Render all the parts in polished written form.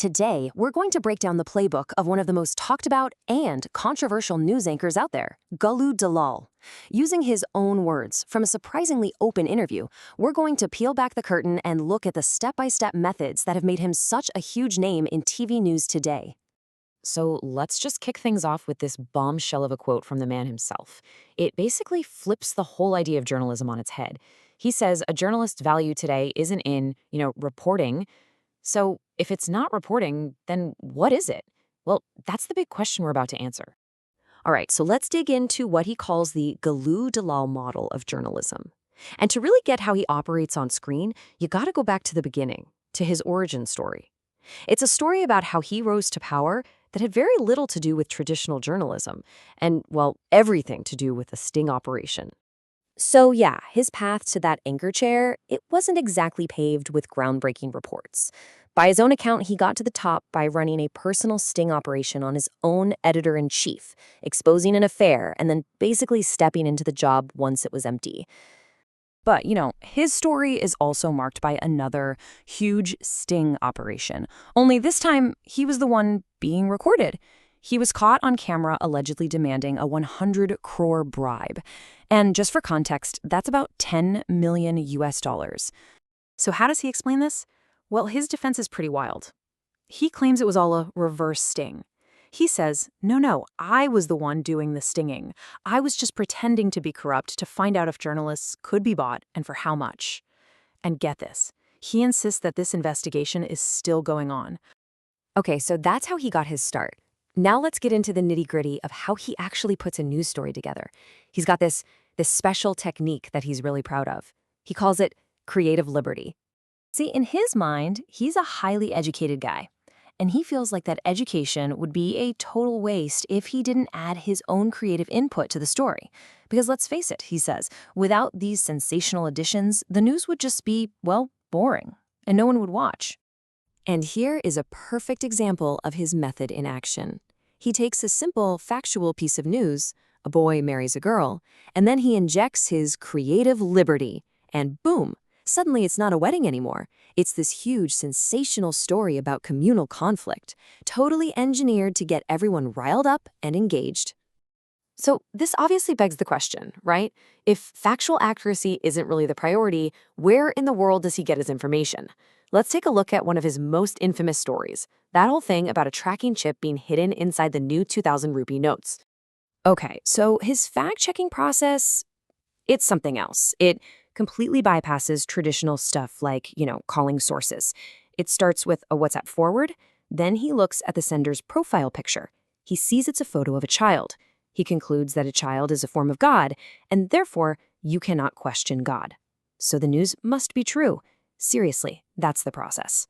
Today, we're going to break down the playbook of one of the most talked about and controversial news anchors out there, Gullu Dalal. Using his own words from a surprisingly open interview, we're going to peel back the curtain and look at the step-by-step methods that have made him such a huge name in TV news today. So let's just kick things off with this bombshell of a quote from the man himself. It basically flips the whole idea of journalism on its head. He says a journalist's value today isn't in, reporting. So if it's not reporting, then what is it? Well, that's the big question we're about to answer. All right, so let's dig into what he calls the Gullu Dalal model of journalism. And to really get how he operates on screen, you got to go back to the beginning, to his origin story. It's a story about how he rose to power that had very little to do with traditional journalism, and, well, everything to do with a sting operation. So yeah, his path to that anchor chair, it wasn't exactly paved with groundbreaking reports. By his own account, he got to the top by running a personal sting operation on his own editor-in-chief, exposing an affair, and then basically stepping into the job once it was empty. But, his story is also marked by another huge sting operation. Only this time, he was the one being recorded. He was caught on camera allegedly demanding a 100 crore bribe. And just for context, that's about 10 million US dollars. So how does he explain this? Well, his defense is pretty wild. He claims it was all a reverse sting. He says, no, I was the one doing the stinging. I was just pretending to be corrupt to find out if journalists could be bought and for how much. And get this, he insists that this investigation is still going on. Okay, so that's how he got his start. Now let's get into the nitty-gritty of how he actually puts a news story together. He's got this special technique that he's really proud of. He calls it creative liberty. See, in his mind, he's a highly educated guy. And he feels like that education would be a total waste if he didn't add his own creative input to the story. Because let's face it, he says, without these sensational additions, the news would just be, well, boring, and no one would watch. And here is a perfect example of his method in action. He takes a simple, factual piece of news, a boy marries a girl, and then he injects his creative liberty, and boom, suddenly it's not a wedding anymore. It's this huge, sensational story about communal conflict, totally engineered to get everyone riled up and engaged. So this obviously begs the question, right? If factual accuracy isn't really the priority, where in the world does he get his information? Let's take a look at one of his most infamous stories, that whole thing about a tracking chip being hidden inside the new 2,000 rupee notes. Okay, so his fact-checking process, it's something else. It completely bypasses traditional stuff like, calling sources. It starts with a WhatsApp forward, then he looks at the sender's profile picture. He sees it's a photo of a child. He concludes that a child is a form of God, and therefore, you cannot question God. So the news must be true. Seriously, that's the process.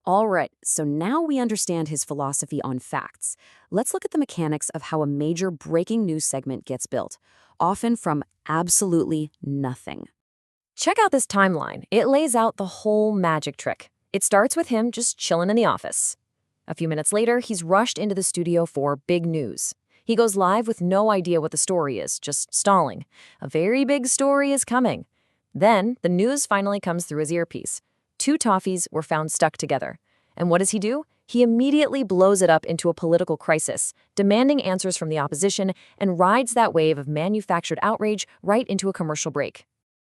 All right, so now we understand his philosophy on facts. Let's look at the mechanics of how a major breaking news segment gets built, often from absolutely nothing. Check out this timeline. It lays out the whole magic trick. It starts with him just chilling in the office. A few minutes later, he's rushed into the studio for big news. He goes live with no idea what the story is, just stalling. A very big story is coming. Then, the news finally comes through his earpiece. 2 toffees were found stuck together. And what does he do? He immediately blows it up into a political crisis, demanding answers from the opposition, and rides that wave of manufactured outrage right into a commercial break.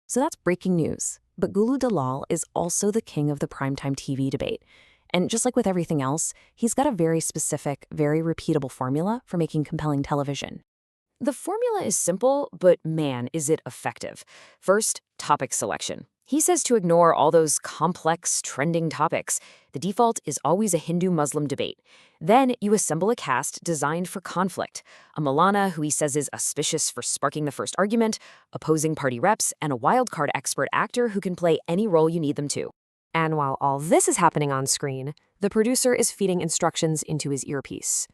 So that's breaking news. But Gullu Dalal is also the king of the primetime TV debate. And just like with everything else, he's got a very specific, very repeatable formula for making compelling television. The formula is simple, but man, is it effective. First, topic selection. He says to ignore all those complex, trending topics. The default is always a Hindu-Muslim debate. Then you assemble a cast designed for conflict. A Malana, who he says is auspicious for sparking the first argument, opposing party reps, and a wildcard expert actor who can play any role you need them to. And while all this is happening on screen, the producer is feeding instructions into his earpiece.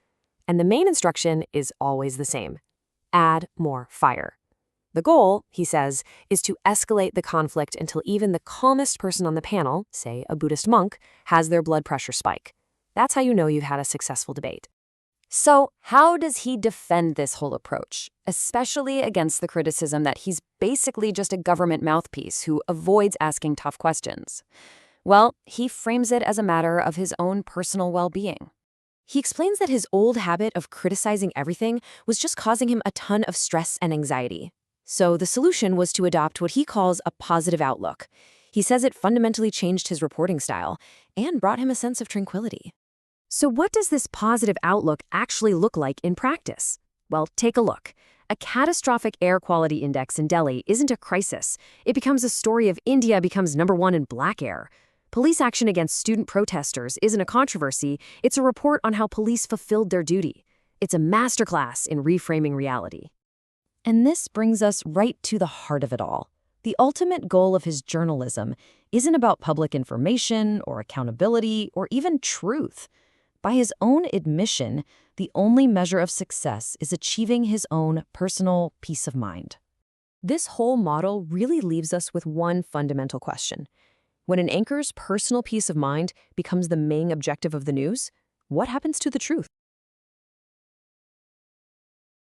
And the main instruction is always the same. Add more fire. The goal, he says, is to escalate the conflict until even the calmest person on the panel, say a Buddhist monk, has their blood pressure spike. That's how you know you've had a successful debate. So how does he defend this whole approach, especially against the criticism that he's basically just a government mouthpiece who avoids asking tough questions? Well, he frames it as a matter of his own personal well-being. He explains that his old habit of criticizing everything was just causing him a ton of stress and anxiety. So the solution was to adopt what he calls a positive outlook. He says it fundamentally changed his reporting style and brought him a sense of tranquility. So what does this positive outlook actually look like in practice? Well, take a look. A catastrophic air quality index in Delhi isn't a crisis. It becomes a story of India becomes #1 in black air. Police action against student protesters isn't a controversy. It's a report on how police fulfilled their duty. It's a masterclass in reframing reality. And this brings us right to the heart of it all. The ultimate goal of his journalism isn't about public information or accountability or even truth. By his own admission, the only measure of success is achieving his own personal peace of mind. This whole model really leaves us with one fundamental question. When an anchor's personal peace of mind becomes the main objective of the news, what happens to the truth?